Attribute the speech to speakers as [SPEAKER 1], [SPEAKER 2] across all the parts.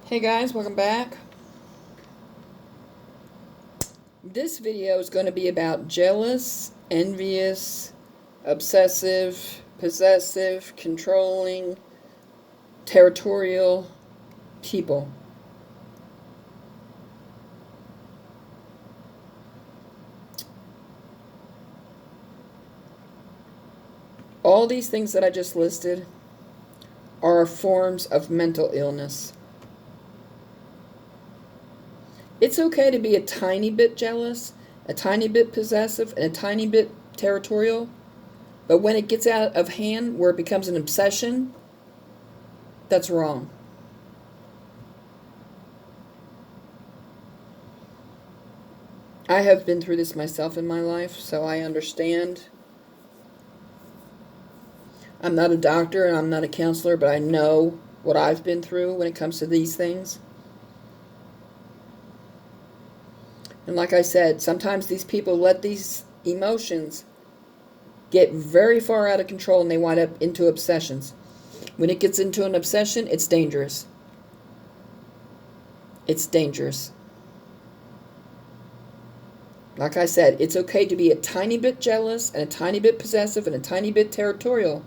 [SPEAKER 1] Hey guys, welcome back. This video is going to be about jealous, envious, obsessive, possessive, controlling, territorial people. All these things that I just listed are forms of mental illness. It's okay to be a tiny bit jealous, a tiny bit possessive, and a tiny bit territorial, but when it gets out of hand where it becomes an obsession, that's wrong. I have been through this myself in my life, so I understand. I'm not a doctor and I'm not a counselor, but I know what I've been through when it comes to these things. And like I said, sometimes these people let these emotions get very far out of control and they wind up into obsessions. When it gets into an obsession, it's dangerous. It's dangerous. Like I said, it's okay to be a tiny bit jealous and a tiny bit possessive and a tiny bit territorial.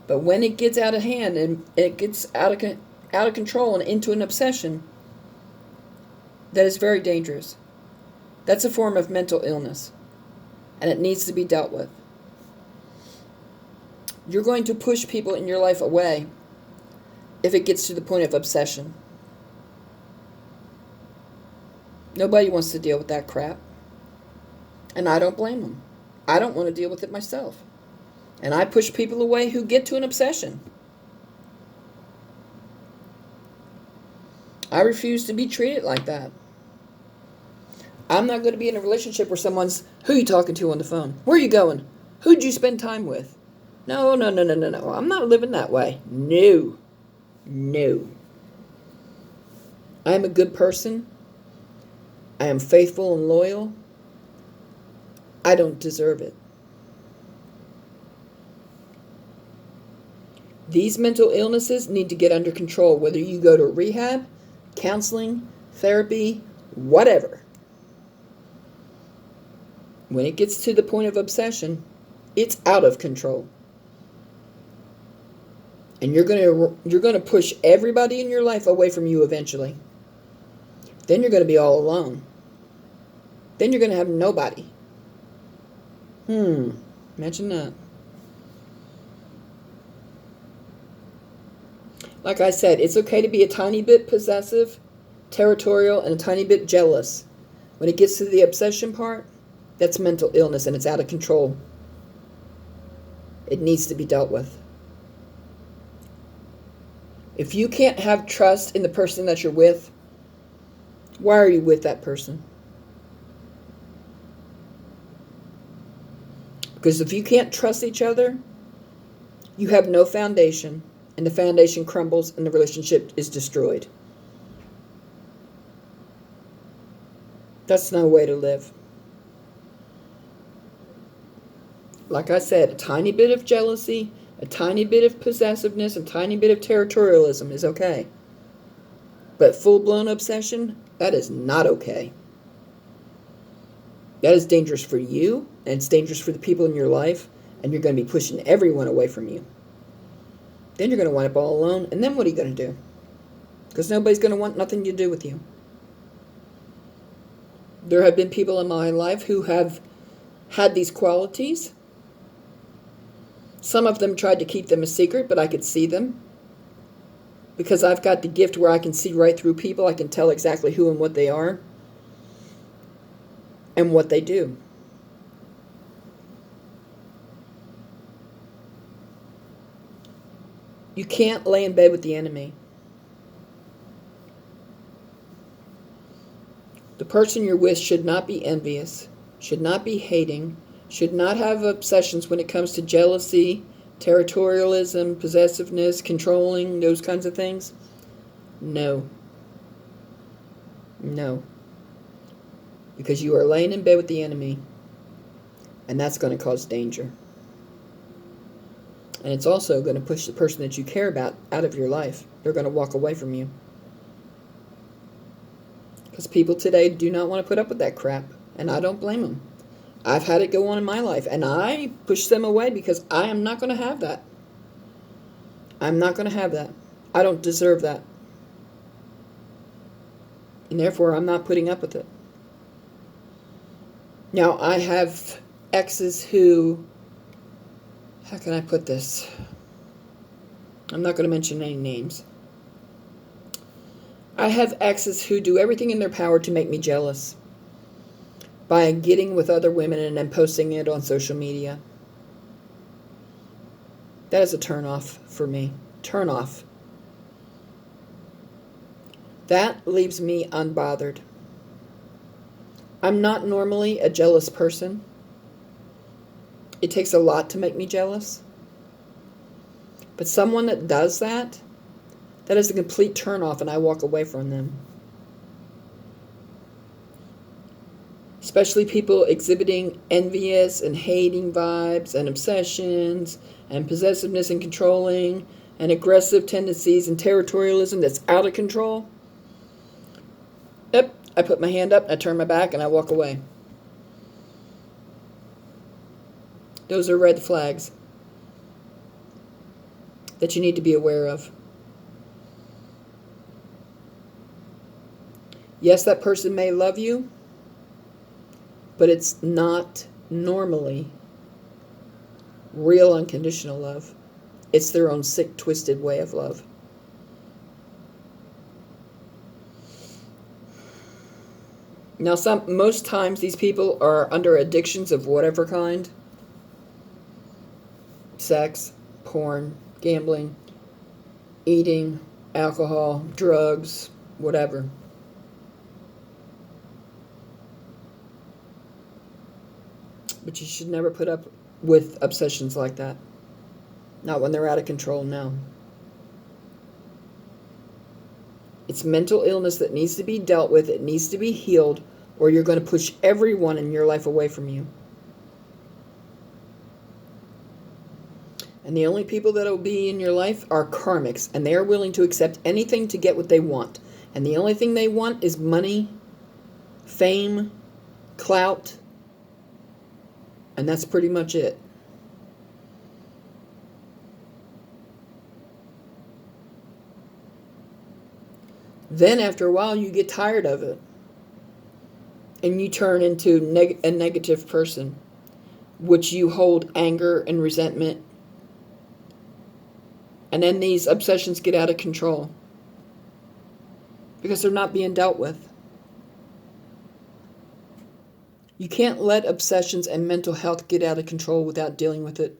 [SPEAKER 1] But when it gets out of hand and it gets out of control and into an obsession, that is very dangerous. That's a form of mental illness, and it needs to be dealt with. You're going to push people in your life away if it gets to the point of obsession. Nobody wants to deal with that crap, and I don't blame them. I don't want to deal with it myself, and I push people away who get to an obsession. I refuse to be treated like that. I'm not going to be in a relationship where someone's, who are you talking to on the phone? Where are you going? Who'd you spend time with? No. I'm not living that way. No. I am a good person. I am faithful and loyal. I don't deserve it. These mental illnesses need to get under control, whether you go to rehab, counseling, therapy, whatever. When it gets to the point of obsession, it's out of control. And you're going to push everybody in your life away from you eventually. Then you're going to be all alone. Then you're going to have nobody. Imagine that. Like I said, it's okay to be a tiny bit possessive, territorial, and a tiny bit jealous. When it gets to the obsession part, that's mental illness and it's out of control. It needs to be dealt with. If you can't have trust in the person that you're with, why are you with that person? Because if you can't trust each other, you have no foundation, and the foundation crumbles and the relationship is destroyed. That's no way to live. Like I said, a tiny bit of jealousy, a tiny bit of possessiveness, a tiny bit of territorialism is okay. But full-blown obsession, that is not okay. That is dangerous for you, and it's dangerous for the people in your life, and you're going to be pushing everyone away from you. Then you're going to wind up all alone, and then what are you going to do? Because nobody's going to want nothing to do with you. There have been people in my life who have had these qualities. Some of them tried to keep them a secret, but I could see them. Because I've got the gift where I can see right through people. I can tell exactly who and what they are. And what they do. You can't lay in bed with the enemy. The person you're with should not be envious, should not be hating, should not have obsessions when it comes to jealousy, territorialism, possessiveness, controlling, those kinds of things. No. Because you are laying in bed with the enemy, and that's going to cause danger. And it's also going to push the person that you care about out of your life. They're going to walk away from you. Because people today do not want to put up with that crap, and I don't blame them. I've had it go on in my life, and I push them away because I am not going to have that. I'm not going to have that. I don't deserve that. And therefore, I'm not putting up with it. Now, I have exes who, how can I put this? I'm not going to mention any names. I have exes who do everything in their power to make me jealous by getting with other women and then posting it on social media. That is a turn-off for me. Turn off. That leaves me unbothered. I'm not normally a jealous person. It takes a lot to make me jealous. But someone that does that is a complete turn-off, and I walk away from them. Especially people exhibiting envious and hating vibes and obsessions and possessiveness and controlling and aggressive tendencies and territorialism that's out of control. Yep, I put my hand up, I turn my back, and I walk away. Those are red flags that you need to be aware of. Yes, that person may love you, but it's not normally real unconditional love. It's their own sick, twisted way of love. Now, most times these people are under addictions of whatever kind. Sex, porn, gambling, eating, alcohol, drugs, whatever. But you should never put up with obsessions like that. Not when they're out of control, no. It's mental illness that needs to be dealt with. It needs to be healed, or you're going to push everyone in your life away from you. And the only people that will be in your life are karmics, and they are willing to accept anything to get what they want. And the only thing they want is money, fame, clout, and that's pretty much it. Then after a while, you get tired of it. And you turn into a negative person, which you hold anger and resentment. And then these obsessions get out of control because they're not being dealt with. You can't let obsessions and mental health get out of control without dealing with it.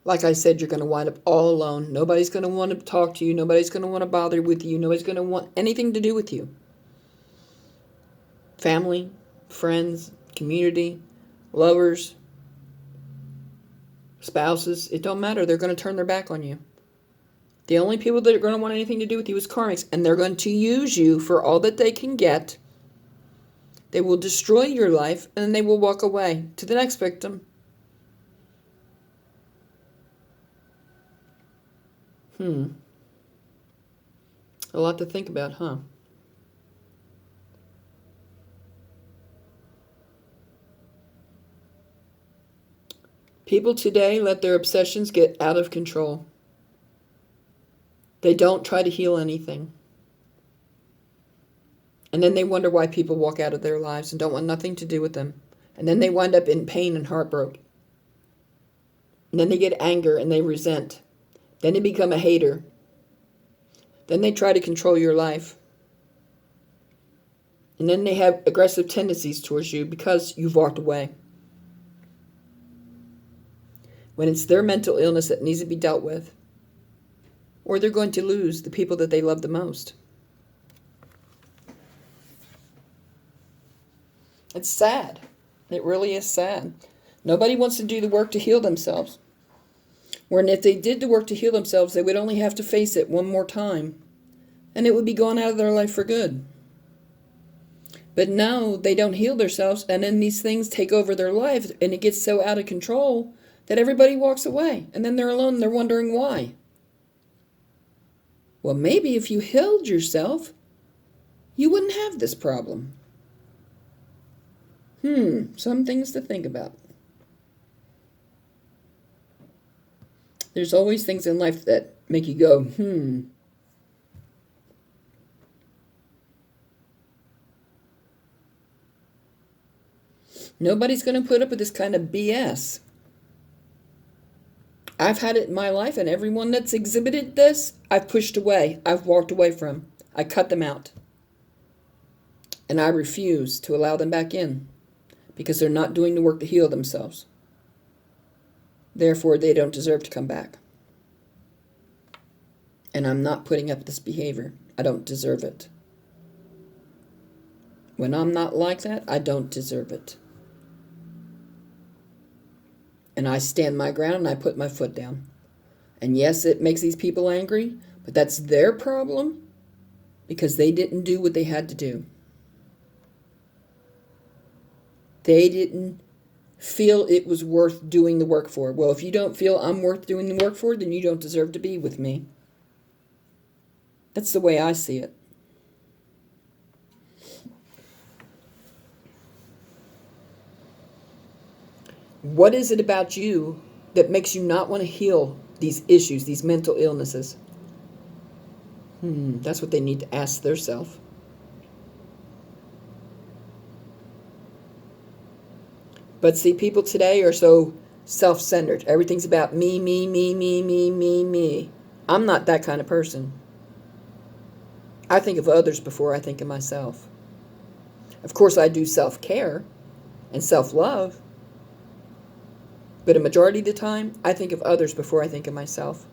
[SPEAKER 1] Like I said, you're going to wind up all alone. Nobody's going to want to talk to you. Nobody's going to want to bother with you. Nobody's going to want anything to do with you. Family, friends, community, lovers, spouses, it don't matter. They're going to turn their back on you. The only people that are going to want anything to do with you is karmics, and they're going to use you for all that they can get. They will destroy your life, and then they will walk away to the next victim. A lot to think about, huh? People today let their obsessions get out of control. They don't try to heal anything. And then they wonder why people walk out of their lives and don't want nothing to do with them. And then they wind up in pain and heartbreak. And then they get anger and they resent. Then they become a hater. Then they try to control your life. And then they have aggressive tendencies towards you because you've walked away. When it's their mental illness that needs to be dealt with. Or they're going to lose the people that they love the most. It's sad. It really is sad. Nobody wants to do the work to heal themselves. When if they did the work to heal themselves, they would only have to face it one more time. And it would be gone out of their life for good. But no, they don't heal themselves, and then these things take over their life, and it gets so out of control that everybody walks away. And then they're alone, and they're wondering why. Well, maybe if you healed yourself, you wouldn't have this problem. Some things to think about. There's always things in life that make you go, Nobody's going to put up with this kind of BS. I've had it in my life, and everyone that's exhibited this, I've pushed away. I've walked away from. I cut them out. And I refuse to allow them back in because they're not doing the work to heal themselves. Therefore, they don't deserve to come back. And I'm not putting up this behavior. I don't deserve it. When I'm not like that, I don't deserve it. And I stand my ground and I put my foot down. And yes, it makes these people angry, but that's their problem because they didn't do what they had to do. They didn't feel it was worth doing the work for. Well, if you don't feel I'm worth doing the work for, then you don't deserve to be with me. That's the way I see it. What is it about you that makes you not want to heal these issues, these mental illnesses? That's what they need to ask themselves. But see, people today are so self-centered. Everything's about me, me, me, me, me, me, me. I'm not that kind of person. I think of others before I think of myself. Of course, I do self-care and self-love. But a majority of the time, I think of others before I think of myself.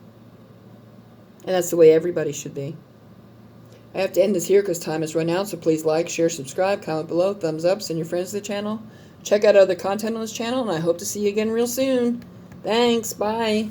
[SPEAKER 1] And that's the way everybody should be. I have to end this here because time has run out, so please like, share, subscribe, comment below, thumbs up, send your friends to the channel. Check out other content on this channel, and I hope to see you again real soon. Thanks, bye.